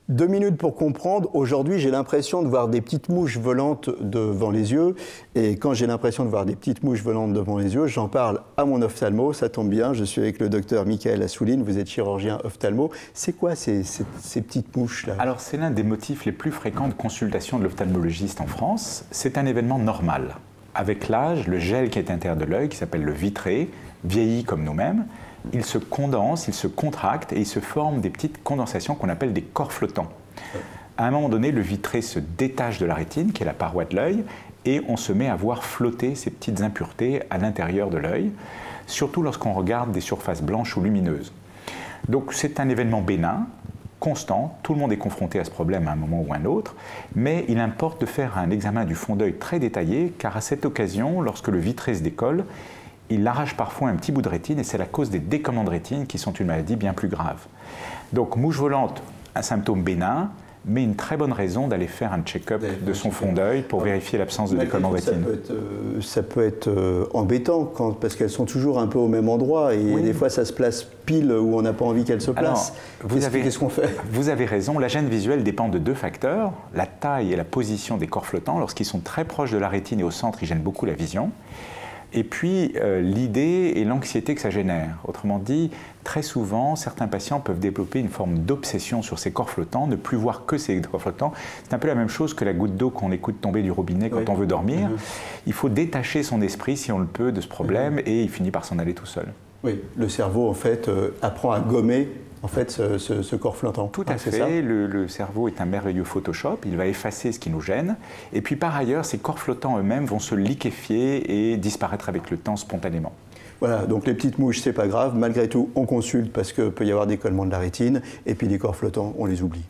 2 minutes pour comprendre. Aujourd'hui, j'ai l'impression de voir des petites mouches volantes devant les yeux. Et quand j'ai l'impression de voir des petites mouches volantes devant les yeux, j'en parle à mon ophtalmo. Ça tombe bien, je suis avec le docteur Michael Assouline. Vous êtes chirurgien ophtalmo. C'est quoi ces petites mouches-là? Alors, c'est l'un des motifs les plus fréquents de consultation de l'ophtalmologiste en France. C'est un événement normal. Avec l'âge, le gel qui est à l'intérieur de l'œil, qui s'appelle le vitré, vieillit comme nous-mêmes. Il se condense, il se contracte et il se forme des petites condensations qu'on appelle des corps flottants. À un moment donné, le vitré se détache de la rétine, qui est la paroi de l'œil, et on se met à voir flotter ces petites impuretés à l'intérieur de l'œil, surtout lorsqu'on regarde des surfaces blanches ou lumineuses. Donc c'est un événement bénin, constant, tout le monde est confronté à ce problème à un moment ou à un autre, mais il importe de faire un examen du fond d'œil très détaillé, car à cette occasion, lorsque le vitré se décolle, il arrache parfois un petit bout de rétine et c'est la cause des décollements de rétine qui sont une maladie bien plus grave. Donc mouche volante, un symptôme bénin, mais une très bonne raison d'aller faire un check-up de son fond d'œil pour vérifier l'absence de décollement de rétine. Ça peut être embêtant parce qu'elles sont toujours un peu au même endroit et oui. Des fois ça se place pile où on n'a pas envie qu'elles se placent. Qu'est-ce qu'on fait? Vous avez raison, la gêne visuelle dépend de deux facteurs, la taille et la position des corps flottants. Lorsqu'ils sont très proches de la rétine et au centre, ils gênent beaucoup la vision. Et puis, l'idée et l'anxiété que ça génère. Autrement dit, très souvent, certains patients peuvent développer une forme d'obsession sur ces corps flottants, ne plus voir que ces corps flottants. C'est un peu la même chose que la goutte d'eau qu'on écoute tomber du robinet quand on veut dormir. Il faut détacher son esprit, si on le peut, de ce problème et il finit par s'en aller tout seul. Oui, le cerveau, en fait, apprend à gommer ce corps flottant. Tout à fait. Le cerveau est un merveilleux Photoshop. Il va effacer ce qui nous gêne. Et puis, par ailleurs, ces corps flottants eux-mêmes vont se liquéfier et disparaître avec le temps spontanément. Voilà, donc les petites mouches, c'est pas grave. Malgré tout, on consulte parce qu'il peut y avoir décollement de la rétine. Et puis les corps flottants, on les oublie.